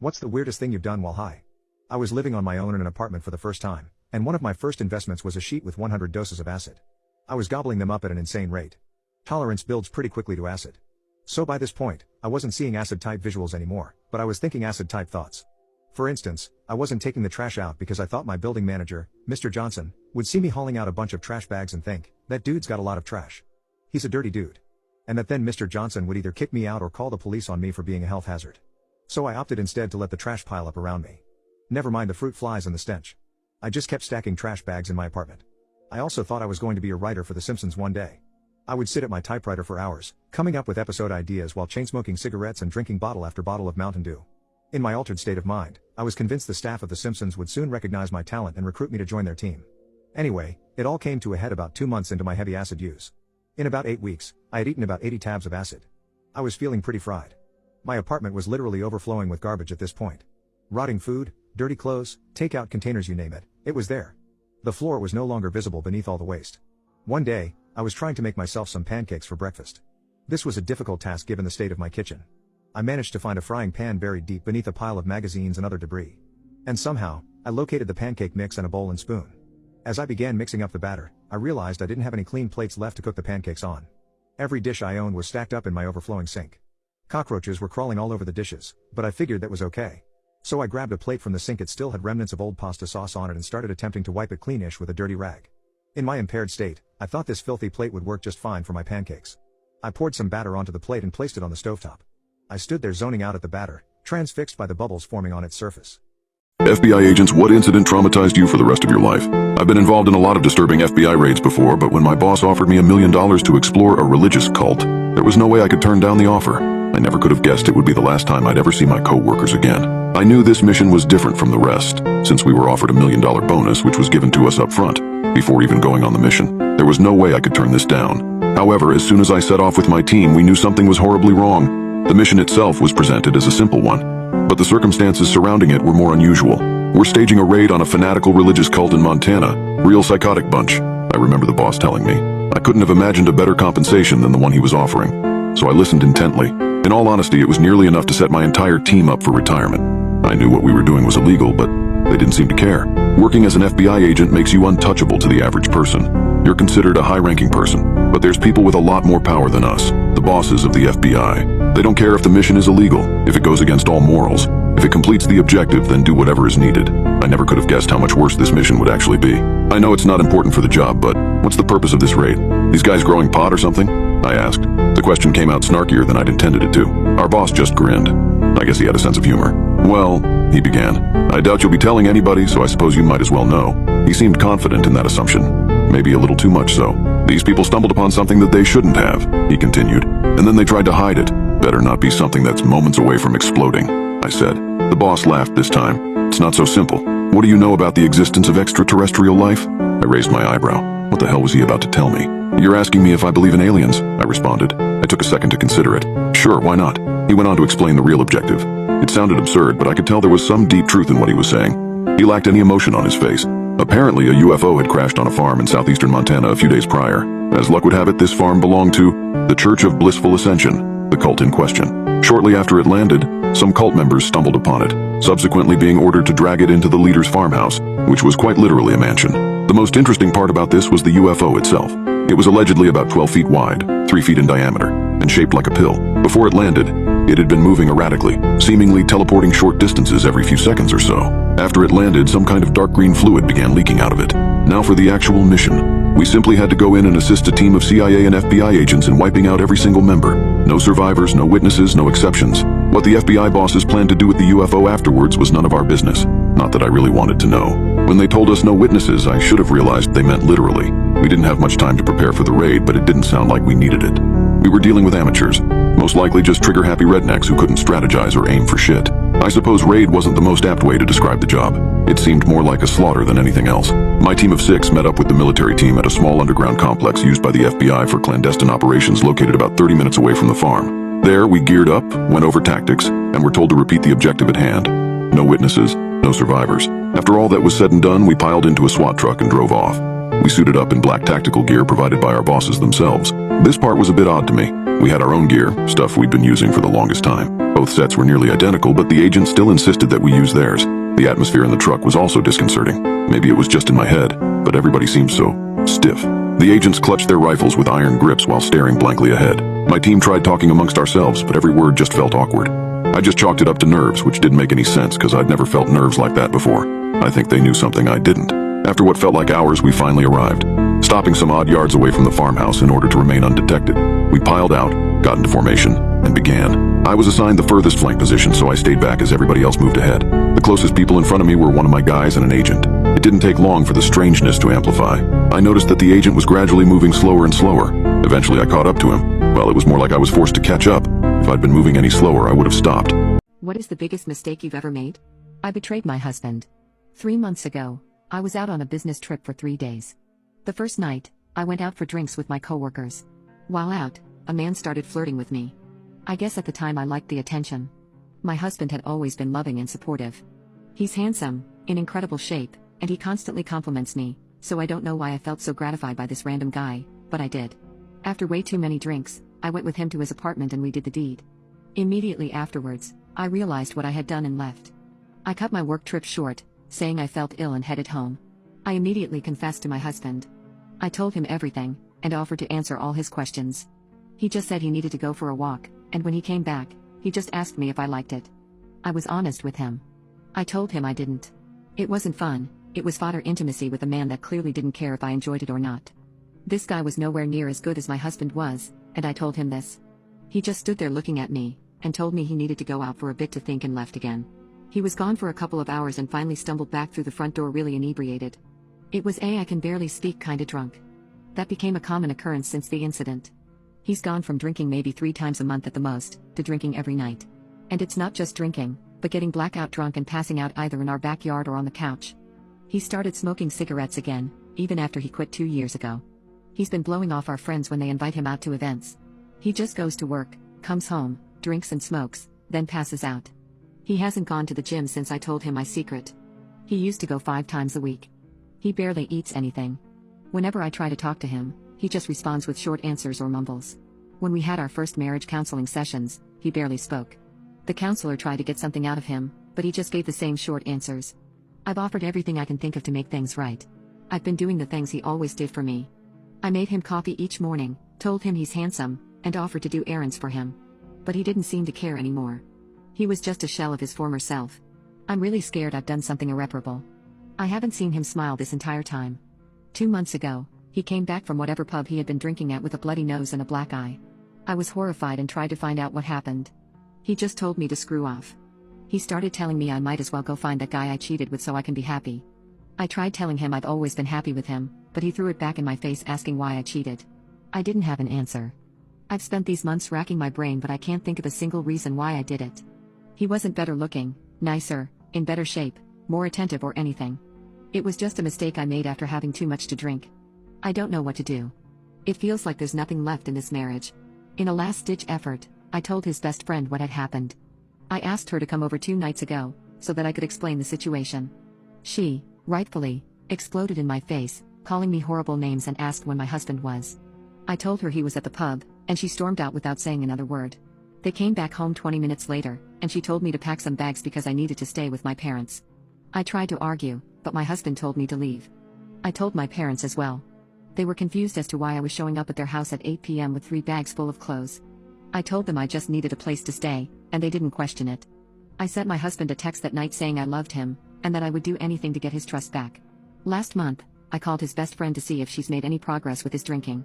What's the weirdest thing you've done while high? I was living on my own in an apartment for the first time, and one of my first investments was a sheet with 100 doses of acid. I was gobbling them up at an insane rate. Tolerance builds pretty quickly to acid. So by this point, I wasn't seeing acid-type visuals anymore, but I was thinking acid-type thoughts. For instance, I wasn't taking the trash out because I thought my building manager, Mr. Johnson, would see me hauling out a bunch of trash bags and think, that dude's got a lot of trash. He's a dirty dude. And that then Mr. Johnson would either kick me out or call the police on me for being a health hazard. So I opted instead to let the trash pile up around me. Never mind the fruit flies and the stench. I just kept stacking trash bags in my apartment. I also thought I was going to be a writer for The Simpsons one day. I would sit at my typewriter for hours, coming up with episode ideas while chain-smoking cigarettes and drinking bottle after bottle of Mountain Dew. In my altered state of mind, I was convinced the staff of The Simpsons would soon recognize my talent and recruit me to join their team. Anyway, it all came to a head about 2 months into my heavy acid use. In about 8 weeks, I had eaten about 80 tabs of acid. I was feeling pretty fried. My apartment was literally overflowing with garbage at this point. Rotting food, dirty clothes, takeout containers, you name it, it was there. The floor was no longer visible beneath all the waste. One day, I was trying to make myself some pancakes for breakfast. This was a difficult task given the state of my kitchen. I managed to find a frying pan buried deep beneath a pile of magazines and other debris. And somehow, I located the pancake mix and a bowl and spoon. As I began mixing up the batter, I realized I didn't have any clean plates left to cook the pancakes on. Every dish I owned was stacked up in my overflowing sink. Cockroaches were crawling all over the dishes, but I figured that was okay. So I grabbed a plate from the sink. It still had remnants of old pasta sauce on it and started attempting to wipe it cleanish with a dirty rag. In my impaired state, I thought this filthy plate would work just fine for my pancakes. I poured some batter onto the plate and placed it on the stovetop. I stood there zoning out at the batter, transfixed by the bubbles forming on its surface. FBI agents, what incident traumatized you for the rest of your life? I've been involved in a lot of disturbing FBI raids before, but when my boss offered me $1 million to explore a religious cult, there was no way I could turn down the offer. I never could have guessed it would be the last time I'd ever see my co-workers again. I knew this mission was different from the rest, since we were offered $1 million bonus which was given to us up front, before even going on the mission. There was no way I could turn this down. However, as soon as I set off with my team, we knew something was horribly wrong. The mission itself was presented as a simple one, but the circumstances surrounding it were more unusual. We're staging a raid on a fanatical religious cult in Montana. Real psychotic bunch, I remember the boss telling me. I couldn't have imagined a better compensation than the one he was offering, so I listened intently. In all honesty, it was nearly enough to set my entire team up for retirement. I knew what we were doing was illegal, but they didn't seem to care. Working as an FBI agent makes you untouchable to the average person. You're considered a high-ranking person, but there's people with a lot more power than us, the bosses of the FBI. They don't care if the mission is illegal, if it goes against all morals. If it completes the objective, then do whatever is needed. I never could have guessed how much worse this mission would actually be. I know it's not important for the job, but what's the purpose of this raid? These guys growing pot or something? I asked. The question came out snarkier than I'd intended it to. Our boss just grinned. I guess he had a sense of humor. Well, he began, I doubt you'll be telling anybody, so I suppose you might as well know. He seemed confident in that assumption. Maybe a little too much so. These people stumbled upon something that they shouldn't have, he continued, and then they tried to hide it. Better not be something that's moments away from exploding, I said. The boss laughed this time. It's not so simple. What do you know about the existence of extraterrestrial life? I raised my eyebrow. What the hell was he about to tell me? You're asking me if I believe in aliens, I responded. I took a second to consider it. Sure, why not? He went on to explain the real objective. It sounded absurd, but I could tell there was some deep truth in what he was saying. He lacked any emotion on his face. Apparently, a UFO had crashed on a farm in southeastern Montana a few days prior. As luck would have it, this farm belonged to the Church of Blissful Ascension, the cult in question. Shortly after it landed, some cult members stumbled upon it, subsequently being ordered to drag it into the leader's farmhouse, which was quite literally a mansion. The most interesting part about this was the UFO itself. It was allegedly about 12 feet wide, 3 feet in diameter, and shaped like a pill. Before it landed, it had been moving erratically, seemingly teleporting short distances every few seconds or so. After it landed, some kind of dark green fluid began leaking out of it. Now for the actual mission. We simply had to go in and assist a team of CIA and FBI agents in wiping out every single member. No survivors, no witnesses, no exceptions. What the FBI bosses planned to do with the UFO afterwards was none of our business. Not that I really wanted to know. When they told us no witnesses, I should have realized they meant literally. We didn't have much time to prepare for the raid, but it didn't sound like we needed it. We were dealing with amateurs, most likely just trigger-happy rednecks who couldn't strategize or aim for shit. I suppose raid wasn't the most apt way to describe the job. It seemed more like a slaughter than anything else. My team of 6 met up with the military team at a small underground complex used by the FBI for clandestine operations located about 30 minutes away from the farm. There, we geared up, went over tactics, and were told to repeat the objective at hand. No witnesses, no survivors. After all that was said and done, we piled into a SWAT truck and drove off. We suited up in black tactical gear provided by our bosses themselves. This part was a bit odd to me. We had our own gear, stuff we'd been using for the longest time. Both sets were nearly identical, but the agent still insisted that we use theirs. The atmosphere in the truck was also disconcerting. Maybe it was just in my head, but everybody seemed so stiff. The agents clutched their rifles with iron grips while staring blankly ahead. My team tried talking amongst ourselves, but every word just felt awkward. I just chalked it up to nerves, which didn't make any sense because I'd never felt nerves like that before. I think they knew something I didn't. After what felt like hours, we finally arrived, stopping some odd yards away from the farmhouse in order to remain undetected. We piled out, got into formation, and began. I was assigned the furthest flank position, so I stayed back as everybody else moved ahead. The closest people in front of me were one of my guys and an agent. It didn't take long for the strangeness to amplify. I noticed that the agent was gradually moving slower and slower. Eventually I caught up to him. Well, it was more like I was forced to catch up. If I'd been moving any slower, I would have stopped. What is the biggest mistake you've ever made? I betrayed my husband. 3 months ago, I was out on a business trip for 3 days. The first night, I went out for drinks with my coworkers. While out, a man started flirting with me. I guess at the time I liked the attention. My husband had always been loving and supportive. He's handsome, in incredible shape, and he constantly compliments me, so I don't know why I felt so gratified by this random guy, but I did. After way too many drinks, I went with him to his apartment and we did the deed. Immediately afterwards, I realized what I had done and left. I cut my work trip short, saying I felt ill and headed home. I immediately confessed to my husband. I told him everything, and offered to answer all his questions. He just said he needed to go for a walk, and when he came back, he just asked me if I liked it. I was honest with him. I told him I didn't. It wasn't fun, it was fodder intimacy with a man that clearly didn't care if I enjoyed it or not. This guy was nowhere near as good as my husband was, and I told him this. He just stood there looking at me, and told me he needed to go out for a bit to think and left again. He was gone for a couple of hours and finally stumbled back through the front door really inebriated. It was I can barely speak kinda drunk. That became a common occurrence since the incident. He's gone from drinking maybe 3 times a month at the most, to drinking every night. And it's not just drinking, but getting blackout drunk and passing out either in our backyard or on the couch. He started smoking cigarettes again, even after he quit 2 years ago. He's been blowing off our friends when they invite him out to events. He just goes to work, comes home, drinks and smokes, then passes out. He hasn't gone to the gym since I told him my secret. He used to go 5 times a week. He barely eats anything. Whenever I try to talk to him, he just responds with short answers or mumbles. When we had our first marriage counseling sessions, he barely spoke. The counselor tried to get something out of him, but he just gave the same short answers. I've offered everything I can think of to make things right. I've been doing the things he always did for me. I made him coffee each morning, told him he's handsome, and offered to do errands for him. But he didn't seem to care anymore. He was just a shell of his former self. I'm really scared I've done something irreparable. I haven't seen him smile this entire time. 2 months ago, he came back from whatever pub he had been drinking at with a bloody nose and a black eye. I was horrified and tried to find out what happened. He just told me to screw off. He started telling me I might as well go find that guy I cheated with so I can be happy. I tried telling him I've always been happy with him, but he threw it back in my face asking why I cheated. I didn't have an answer. I've spent these months racking my brain but I can't think of a single reason why I did it. He wasn't better looking, nicer, in better shape, more attentive or anything. It was just a mistake I made after having too much to drink. I don't know what to do. It feels like there's nothing left in this marriage. In a last-ditch effort, I told his best friend what had happened. I asked her to come over 2 nights ago, so that I could explain the situation. She, rightfully, exploded in my face, calling me horrible names and asked when my husband was. I told her he was at the pub, and she stormed out without saying another word. They came back home 20 minutes later, and she told me to pack some bags because I needed to stay with my parents. I tried to argue, but my husband told me to leave. I told my parents as well. They were confused as to why I was showing up at their house at 8 p.m. with 3 bags full of clothes. I told them I just needed a place to stay, and they didn't question it. I sent my husband a text that night saying I loved him, and that I would do anything to get his trust back. Last month, I called his best friend to see if she's made any progress with his drinking.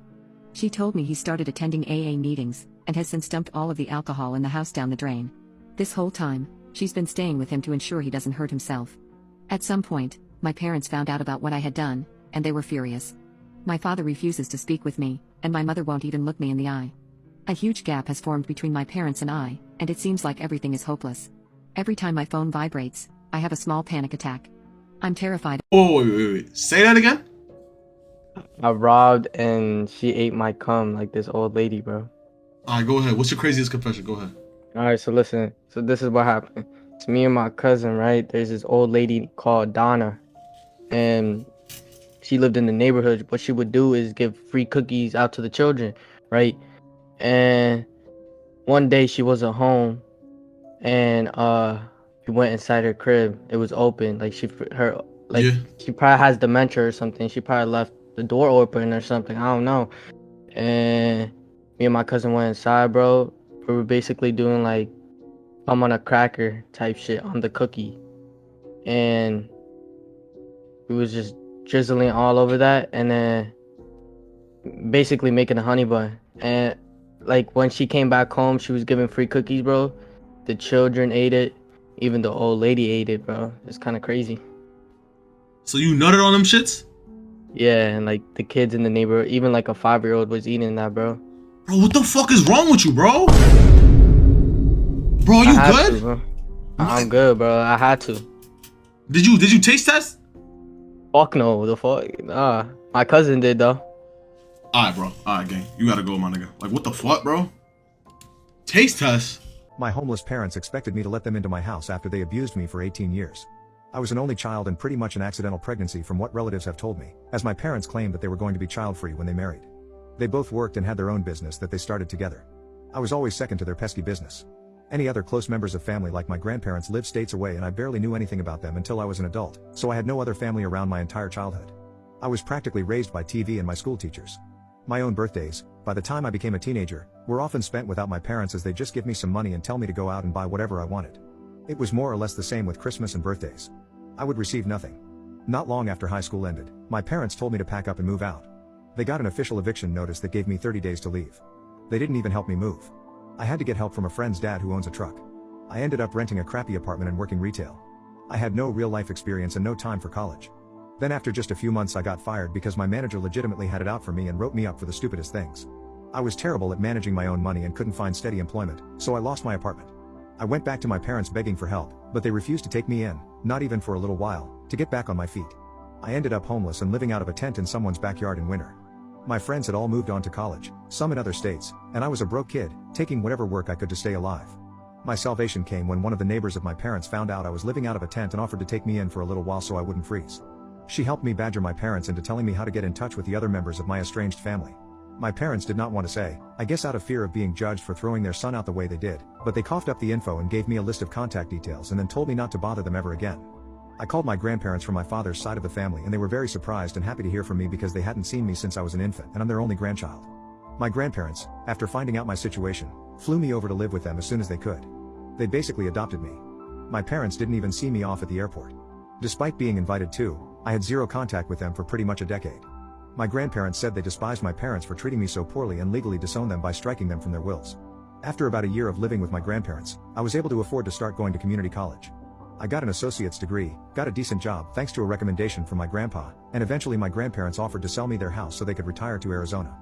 She told me he started attending AA meetings, and has since dumped all of the alcohol in the house down the drain. This whole time, she's been staying with him to ensure he doesn't hurt himself. At some point, my parents found out about what I had done, and they were furious. My father refuses to speak with me, and my mother won't even look me in the eye. A huge gap has formed between my parents and I, and it seems like everything is hopeless. Every time my phone vibrates, I have a small panic attack. I'm terrified. Oh, wait. Say that again? I robbed and she ate my cum like this old lady, bro. Alright, go ahead. What's your craziest confession? Go ahead. Alright, so listen. So this is what happened. It's me and my cousin, right? There's this old lady called Donna. And she lived in the neighborhood. What she would do is give free cookies out to the children, right? And one day she wasn't home. and we went inside her crib. It was open. Like Yeah. she probably has dementia or something. She probably left the door open or something. I don't know. And me and my cousin went inside, bro. We were basically doing like I'm on a cracker type shit on the cookie, and we was just drizzling all over that, and then basically making a honey bun. And like when she came back home, she was giving free cookies, bro. The children ate it, even the old lady ate it, bro. It's kind of crazy. So you nutted on them shits? Yeah, and like the kids in the neighborhood, even like a 5-year-old was eating that, bro. Bro, what the fuck is wrong with you, bro? Bro, you I had good? to, bro. I'm good, bro. I had to. Did you taste test? Fuck no, the fuck. Nah, my cousin did though. Alright, bro. Alright, gang. You gotta go, my nigga. Like, what the fuck, bro? Taste test? My homeless parents expected me to let them into my house after they abused me for 18 years. I was an only child and pretty much an accidental pregnancy from what relatives have told me, as my parents claimed that they were going to be child-free when they married. They both worked and had their own business that they started together. I was always second to their pesky business. Any other close members of family like my grandparents lived states away and I barely knew anything about them until I was an adult, so I had no other family around my entire childhood. I was practically raised by TV and my school teachers. My own birthdays, by the time I became a teenager, were often spent without my parents as they just give me some money and tell me to go out and buy whatever I wanted. It was more or less the same with Christmas and birthdays. I would receive nothing. Not long after high school ended, my parents told me to pack up and move out. They got an official eviction notice that gave me 30 days to leave. They didn't even help me move. I had to get help from a friend's dad who owns a truck. I ended up renting a crappy apartment and working retail. I had no real life experience and no time for college. Then after just a few months I got fired because my manager legitimately had it out for me and wrote me up for the stupidest things. I was terrible at managing my own money and couldn't find steady employment, so I lost my apartment. I went back to my parents begging for help, but they refused to take me in, not even for a little while, to get back on my feet. I ended up homeless and living out of a tent in someone's backyard in winter. My friends had all moved on to college, some in other states, and I was a broke kid, taking whatever work I could to stay alive. My salvation came when one of the neighbors of my parents found out I was living out of a tent and offered to take me in for a little while so I wouldn't freeze. She helped me badger my parents into telling me how to get in touch with the other members of my estranged family. My parents did not want to say, I guess out of fear of being judged for throwing their son out the way they did, but they coughed up the info and gave me a list of contact details and then told me not to bother them ever again. I called my grandparents from my father's side of the family and they were very surprised and happy to hear from me because they hadn't seen me since I was an infant and I'm their only grandchild. My grandparents, after finding out my situation, flew me over to live with them as soon as they could. They basically adopted me. My parents didn't even see me off at the airport. Despite being invited to, I had zero contact with them for pretty much a decade. My grandparents said they despised my parents for treating me so poorly and legally disowned them by striking them from their wills. After about a year of living with my grandparents, I was able to afford to start going to community college. I got an associate's degree, got a decent job thanks to a recommendation from my grandpa, and eventually my grandparents offered to sell me their house so they could retire to Arizona.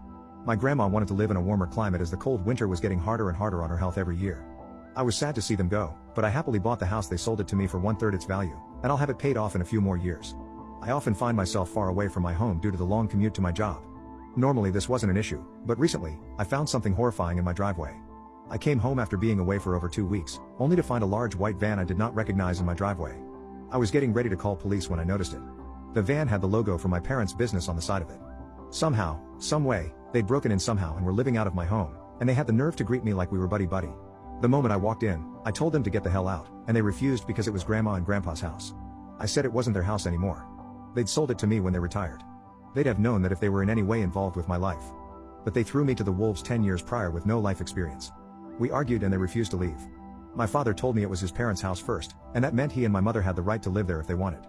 My grandma wanted to live in a warmer climate as the cold winter was getting harder and harder on her health every year. I was sad to see them go, but I happily bought the house. They sold it to me for 1/3 its value, and I'll have it paid off in a few more years. I often find myself far away from my home due to the long commute to my job. Normally this wasn't an issue, but recently, I found something horrifying in my driveway. I came home after being away for over 2 weeks, only to find a large white van I did not recognize in my driveway. I was getting ready to call police when I noticed it. The van had the logo for my parents' business on the side of it. Somehow, some way, they'd broken in somehow and were living out of my home, and they had the nerve to greet me like we were buddy-buddy. The moment I walked in, I told them to get the hell out, and they refused because it was Grandma and Grandpa's house. I said it wasn't their house anymore. They'd sold it to me when they retired. They'd have known that if they were in any way involved with my life. But they threw me to the wolves 10 years prior with no life experience. We argued and they refused to leave. My father told me it was his parents' house first, and that meant he and my mother had the right to live there if they wanted.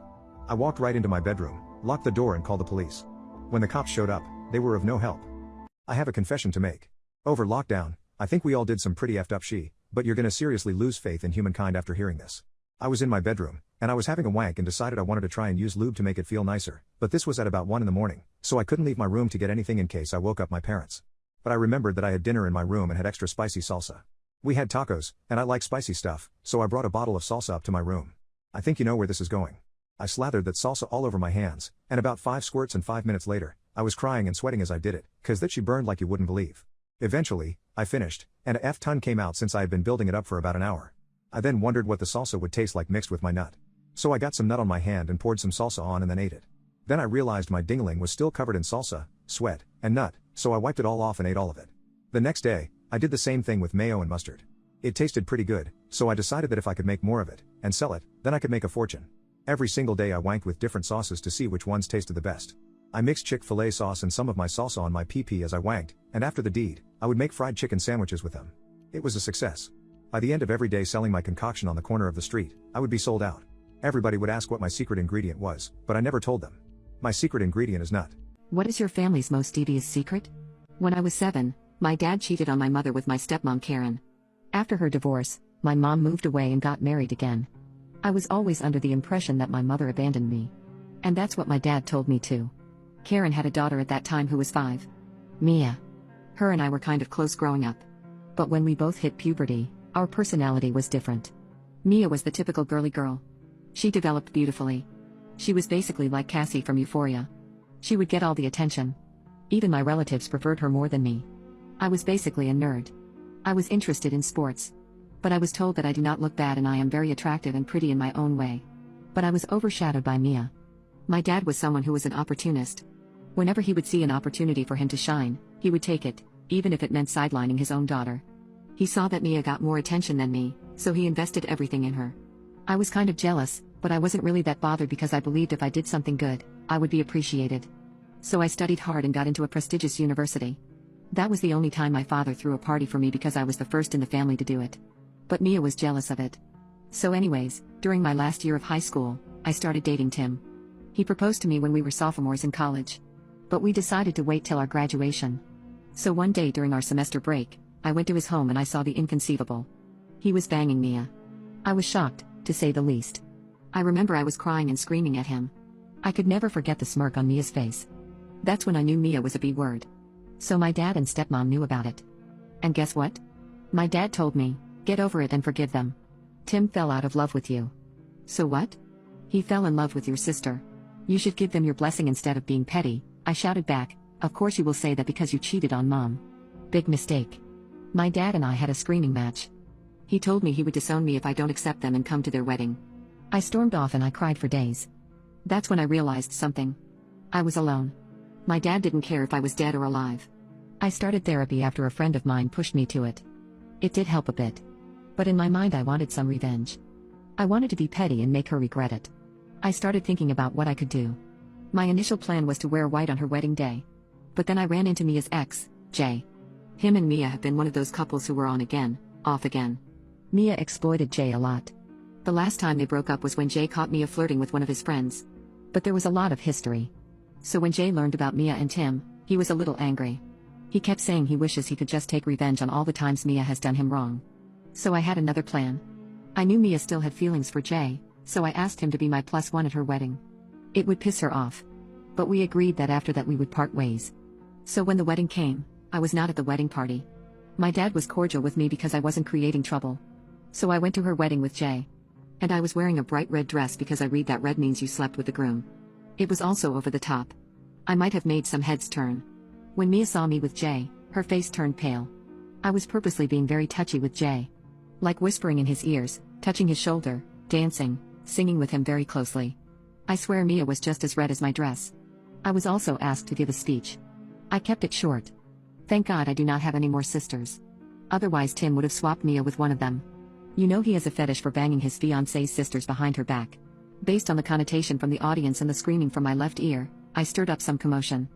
I walked right into my bedroom, locked the door and called the police. When the cops showed up, they were of no help. I have a confession to make. Over lockdown, I think we all did some pretty effed up shit, but you're gonna seriously lose faith in humankind after hearing this. I was in my bedroom, and I was having a wank and decided I wanted to try and use lube to make it feel nicer, but this was at about 1 in the morning, so I couldn't leave my room to get anything in case I woke up my parents. But I remembered that I had dinner in my room and had extra spicy salsa. We had tacos, and I like spicy stuff, so I brought a bottle of salsa up to my room. I think you know where this is going. I slathered that salsa all over my hands, and about 5 squirts and 5 minutes later, I was crying and sweating as I did it, 'cause that she burned like you wouldn't believe. Eventually, I finished, and a F-ton came out since I had been building it up for about an hour. I then wondered what the salsa would taste like mixed with my nut. So I got some nut on my hand and poured some salsa on and then ate it. Then I realized my dingling was still covered in salsa, sweat, and nut, so I wiped it all off and ate all of it. The next day, I did the same thing with mayo and mustard. It tasted pretty good, so I decided that if I could make more of it, and sell it, then I could make a fortune. Every single day I wanked with different sauces to see which ones tasted the best. I mixed Chick-fil-A sauce and some of my salsa on my PP as I wanked, and after the deed, I would make fried chicken sandwiches with them. It was a success. By the end of every day selling my concoction on the corner of the street, I would be sold out. Everybody would ask what my secret ingredient was, but I never told them. My secret ingredient is nut. What is your family's most devious secret? When I was 7, my dad cheated on my mother with my stepmom Karen. After her divorce, my mom moved away and got married again. I was always under the impression that my mother abandoned me. And that's what my dad told me too. Karen had a daughter at that time who was 5. Mia. Her and I were kind of close growing up. But when we both hit puberty, our personality was different. Mia was the typical girly girl. She developed beautifully. She was basically like Cassie from Euphoria. She would get all the attention. Even my relatives preferred her more than me. I was basically a nerd. I was interested in sports. But I was told that I do not look bad and I am very attractive and pretty in my own way. But I was overshadowed by Mia. My dad was someone who was an opportunist. Whenever he would see an opportunity for him to shine, he would take it, even if it meant sidelining his own daughter. He saw that Mia got more attention than me, so he invested everything in her. I was kind of jealous, but I wasn't really that bothered because I believed if I did something good, I would be appreciated. So I studied hard and got into a prestigious university. That was the only time my father threw a party for me because I was the first in the family to do it. But Mia was jealous of it. So anyways, during my last year of high school, I started dating Tim. He proposed to me when we were sophomores in college. But we decided to wait till our graduation. So one day during our semester break, I went to his home and I saw the inconceivable. He was banging Mia. I was shocked, to say the least. I remember I was crying and screaming at him. I could never forget the smirk on Mia's face. That's when I knew Mia was a B word. So my dad and stepmom knew about it. And guess what? My dad told me, get over it and forgive them. Tim fell out of love with you. So what? He fell in love with your sister. You should give them your blessing instead of being petty, I shouted back. Of course you will say that because you cheated on mom. Big mistake. My dad and I had a screaming match. He told me he would disown me if I don't accept them and come to their wedding. I stormed off and I cried for days. That's when I realized something. I was alone. My dad didn't care if I was dead or alive. I started therapy after a friend of mine pushed me to it. It did help a bit. But in my mind I wanted some revenge. I wanted to be petty and make her regret it. I started thinking about what I could do. My initial plan was to wear white on her wedding day. But then I ran into Mia's ex, Jay. Him and Mia have been one of those couples who were on again, off again. Mia exploited Jay a lot. The last time they broke up was when Jay caught Mia flirting with one of his friends. But there was a lot of history. So when Jay learned about Mia and Tim, he was a little angry. He kept saying he wishes he could just take revenge on all the times Mia has done him wrong. So I had another plan. I knew Mia still had feelings for Jay, so I asked him to be my +1 at her wedding. It would piss her off. But we agreed that after that we would part ways. So when the wedding came, I was not at the wedding party. My dad was cordial with me because I wasn't creating trouble. So I went to her wedding with Jay. And I was wearing a bright red dress because I read that red means you slept with the groom. It was also over the top. I might have made some heads turn. When Mia saw me with Jay, her face turned pale. I was purposely being very touchy with Jay. Like whispering in his ears, touching his shoulder, dancing, singing with him very closely. I swear Mia was just as red as my dress. I was also asked to give a speech. I kept it short. Thank God I do not have any more sisters. Otherwise Tim would have swapped Mia with one of them. You know he has a fetish for banging his fiancée's sisters behind her back. Based on the connotation from the audience and the screaming from my left ear, I stirred up some commotion.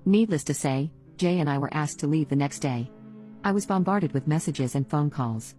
Needless to say, Jay and I were asked to leave the next day. I was bombarded with messages and phone calls.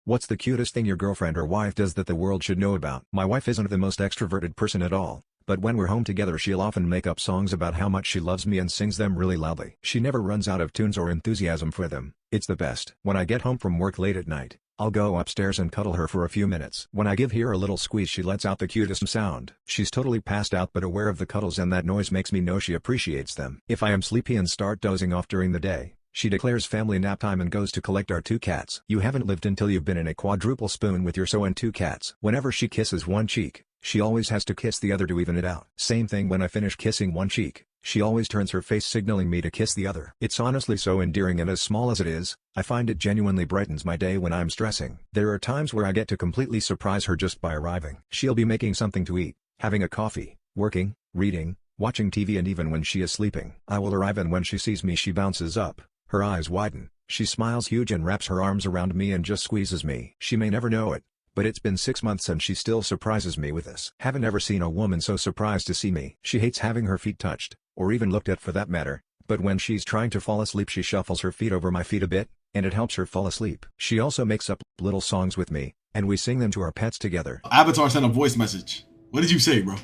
What's the cutest thing your girlfriend or wife does that the world should know about? My wife isn't the most extroverted person at all, but when we're home together she'll often make up songs about how much she loves me and sings them really loudly. She never runs out of tunes or enthusiasm for them. It's the best. When I get home from work late at night, I'll go upstairs and cuddle her for a few minutes. When I give her a little squeeze she lets out the cutest sound. She's totally passed out but aware of the cuddles and that noise makes me know she appreciates them. If I am sleepy and start dozing off during the day, she declares family nap time and goes to collect our 2 cats. You haven't lived until you've been in a quadruple spoon with your so and 2 cats. Whenever she kisses one cheek, she always has to kiss the other to even it out. Same thing when I finish kissing one cheek, she always turns her face signaling me to kiss the other. It's honestly so endearing and as small as it is, I find it genuinely brightens my day when I'm stressing. There are times where I get to completely surprise her just by arriving. She'll be making something to eat, having a coffee, working, reading, watching TV and even when she is sleeping. I will arrive and when she sees me she bounces up, her eyes widen, She smiles huge and wraps her arms around me and just squeezes me. She may never know it, but it's been 6 months and she still surprises me with this. Haven't ever seen a woman so surprised to see me. She hates having her feet touched, or even looked at for that matter, but when she's trying to fall asleep she shuffles her feet over my feet a bit, and it helps her fall asleep. She also makes up little songs with me, and we sing them to our pets together. Avatar sent a voice message. What did you say, bro?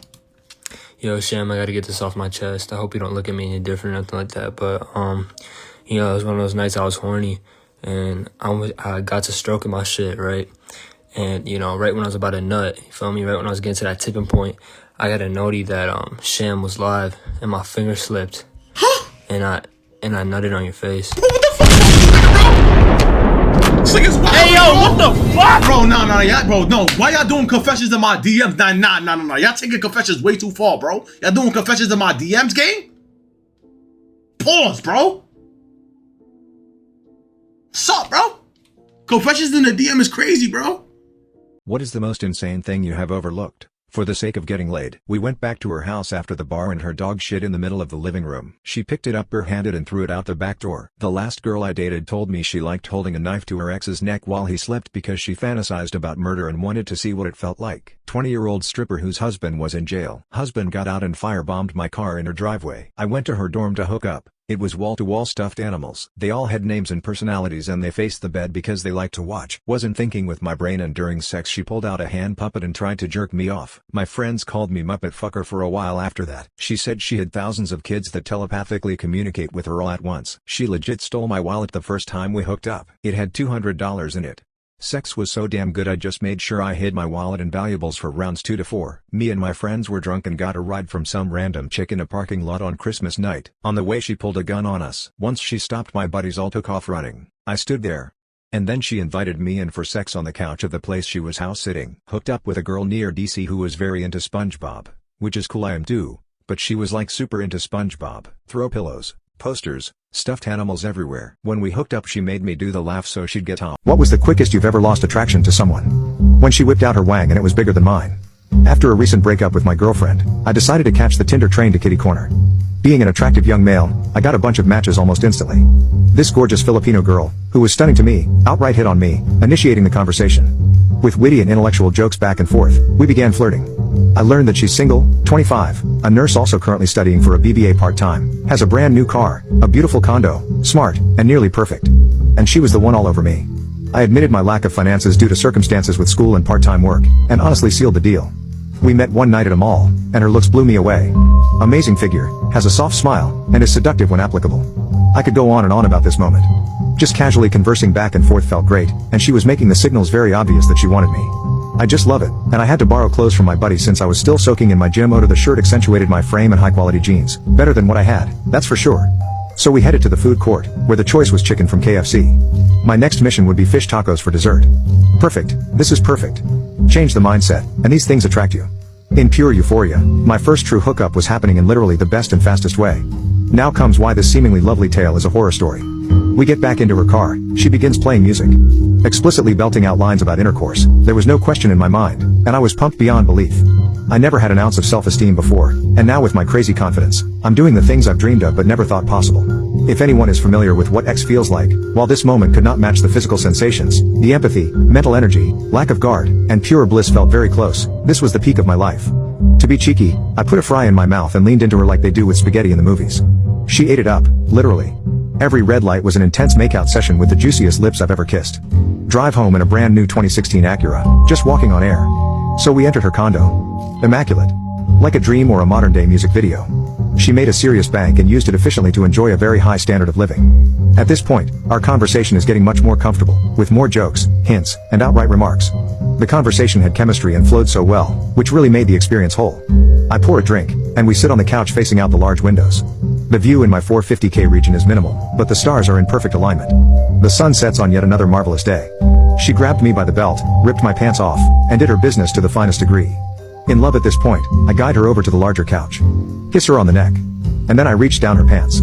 Yo, Sham, I gotta get this off my chest. I hope you don't look at me any different or nothing like that. But, you know, it was one of those nights I was horny, and I got to stroking my shit, right? And, you know, right when I was about to nut, you feel me? Right when I was getting to that tipping point, I got a noti that, Sham was live, and my finger slipped. And I nutted on your face. Bro, what the fuck is this nigga, bro? This nigga's wild. Hey, yo, what the fuck? Bro, no. Why y'all doing confessions in my DMs? Nah. Y'all taking confessions way too far, bro. Y'all doing confessions in my DMs, gang? Pause, bro. What's up, bro? Confessions in the DM is crazy, bro. What is the most insane thing you have overlooked? For the sake of getting laid. We went back to her house after the bar and her dog shit in the middle of the living room. She picked it up barehanded and threw it out the back door. The last girl I dated told me she liked holding a knife to her ex's neck while he slept because she fantasized about murder and wanted to see what it felt like. 20-year-old stripper whose husband was in jail. Husband got out and firebombed my car in her driveway. I went to her dorm to hook up. It was wall-to-wall stuffed animals. They all had names and personalities and they faced the bed because they liked to watch. Wasn't thinking with my brain and during sex she pulled out a hand puppet and tried to jerk me off. My friends called me Muppet Fucker for a while after that. She said she had thousands of kids that telepathically communicate with her all at once. She legit stole my wallet the first time we hooked up. It had $200 in it. Sex was so damn good I just made sure I hid my wallet and valuables for rounds 2 to 4. Me and my friends were drunk and got a ride from some random chick in a parking lot on Christmas night. On the way she pulled a gun on us. Once she stopped my buddies all took off running. I stood there. And then she invited me in for sex on the couch of the place she was house sitting. Hooked up with a girl near DC who was very into SpongeBob. Which is cool I am too, but she was like super into SpongeBob. Throw pillows, posters, stuffed animals everywhere. When we hooked up she made me do the laugh so she'd get off. What was the quickest you've ever lost attraction to someone? When she whipped out her wang and it was bigger than mine. After a recent breakup with my girlfriend, I decided to catch the Tinder train to kitty corner. Being an attractive young male, I got a bunch of matches almost instantly. This gorgeous Filipino girl, who was stunning to me, outright hit on me, initiating the conversation. With witty and intellectual jokes back and forth, we began flirting. I learned that she's single, 25, a nurse also currently studying for a BBA part-time, has a brand new car, a beautiful condo, smart, and nearly perfect. And she was the one all over me. I admitted my lack of finances due to circumstances with school and part-time work, and honestly sealed the deal. We met one night at a mall, and her looks blew me away. Amazing figure, has a soft smile, and is seductive when applicable. I could go on and on about this moment. Just casually conversing back and forth felt great, and she was making the signals very obvious that she wanted me. I just love it, and I had to borrow clothes from my buddy since I was still soaking in my gym odor. The shirt accentuated my frame and high-quality jeans, better than what I had, that's for sure. So we headed to the food court, where the choice was chicken from KFC. My next mission would be fish tacos for dessert. Perfect, this is perfect. Change the mindset, and these things attract you. In pure euphoria, my first true hookup was happening in literally the best and fastest way. Now comes why this seemingly lovely tale is a horror story. We get back into her car, she begins playing music. Explicitly belting out lines about intercourse, there was no question in my mind, and I was pumped beyond belief. I never had an ounce of self-esteem before, and now with my crazy confidence, I'm doing the things I've dreamed of but never thought possible. If anyone is familiar with what X feels like, while this moment could not match the physical sensations, the empathy, mental energy, lack of guard, and pure bliss felt very close. This was the peak of my life. To be cheeky, I put a fry in my mouth and leaned into her like they do with spaghetti in the movies. She ate it up, literally. Every red light was an intense makeout session with the juiciest lips I've ever kissed. Drive home in a brand new 2016 Acura, just walking on air. So we entered her condo. Immaculate. Like a dream or a modern-day music video. She made a serious bank and used it efficiently to enjoy a very high standard of living. At this point, our conversation is getting much more comfortable, with more jokes, hints, and outright remarks. The conversation had chemistry and flowed so well, which really made the experience whole. I pour a drink, and we sit on the couch facing out the large windows. The view in my 450K region is minimal, but the stars are in perfect alignment. The sun sets on yet another marvelous day. She grabbed me by the belt, ripped my pants off, and did her business to the finest degree. In love at this point, I guide her over to the larger couch. Kiss her on the neck. And then I reached down her pants.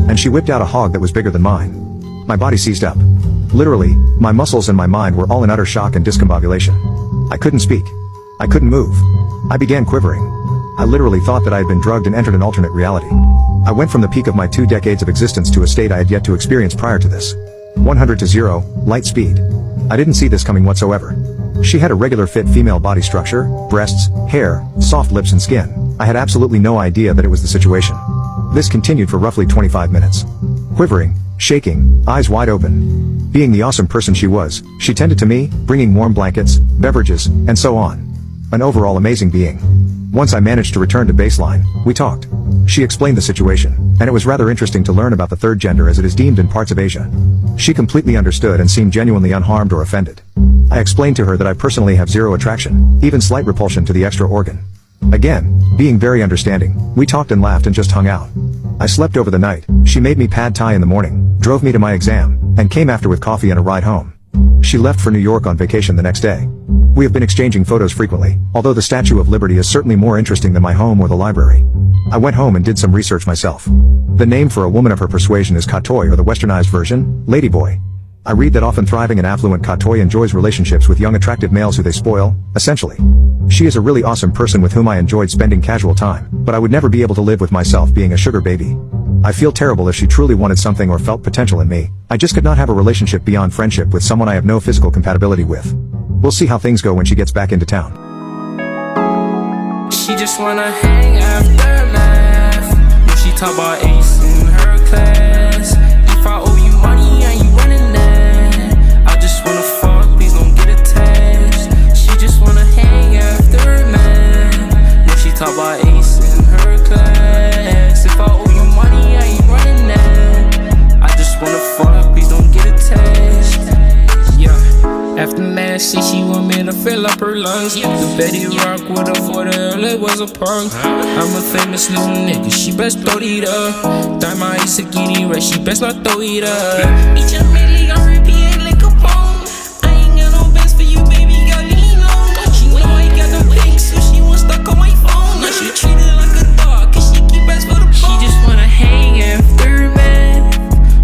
And she whipped out a hog that was bigger than mine. My body seized up. Literally, my muscles and my mind were all in utter shock and discombobulation. I couldn't speak. I couldn't move. I began quivering. I literally thought that I had been drugged and entered an alternate reality. I went from the peak of my 2 decades of existence to a state I had yet to experience prior to this. 100 to 0, light speed. I didn't see this coming whatsoever. She had a regular fit female body structure, breasts, hair, soft lips and skin. I had absolutely no idea that it was the situation. This continued for roughly 25 minutes. Quivering, shaking, eyes wide open. Being the awesome person she was, she tended to me, bringing warm blankets, beverages, and so on. An overall amazing being. Once I managed to return to baseline, we talked. She explained the situation, and it was rather interesting to learn about the third gender as it is deemed in parts of Asia. She completely understood and seemed genuinely unharmed or offended. I explained to her that I personally have zero attraction, even slight repulsion to the extra organ. Again, being very understanding, we talked and laughed and just hung out. I slept over the night, she made me pad thai in the morning, drove me to my exam, and came after with coffee and a ride home. She left for New York on vacation the next day. We have been exchanging photos frequently, although the Statue of Liberty is certainly more interesting than my home or the library. I went home and did some research myself. The name for a woman of her persuasion is Katoy, or the westernized version, Ladyboy. I read that often thriving and affluent Katoy enjoys relationships with young attractive males who they spoil, essentially. She is a really awesome person with whom I enjoyed spending casual time, but I would never be able to live with myself being a sugar baby. I feel terrible if she truly wanted something or felt potential in me. I just could not have a relationship beyond friendship with someone I have no physical compatibility with. We'll see how things go when she gets back into town. She just wanna hang after math. When she talk about ace in her class. If I owe you money, I ain't running that. I just wanna fuck, please don't get attached. She just wanna hang after math. When she talk about ace in her class. If I owe you money, I ain't running that. I just wanna fuck, please don't get attached. Yeah. After math, she want me to fill up her lungs. The Betty Rock with a water, it was a punk. I'm a famous little nigga, she best throw it up. Diamond ice zucchini red, she best not throw it up. Each and really on repeat like a bone. I ain't got no best for you, baby, girl, lean on. She know I got the pink, so she was stuck on my phone. Now she treated like a dog, cause she keep best for the bone. She just wanna hang after man.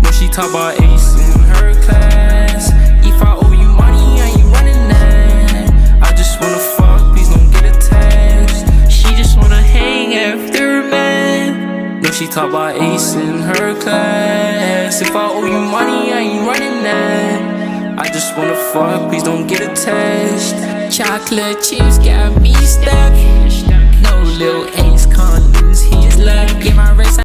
When she talk about ace in her class. If I owe you money, I ain't running that. I just wanna fuck, please don't get attached. She just wanna hang after man. No, she talk about ace in her class. If I owe you money, I ain't running that. I just wanna fuck, please don't get attached. Chocolate chips got me stuck. No, little ace can't lose his luck. Get my wrist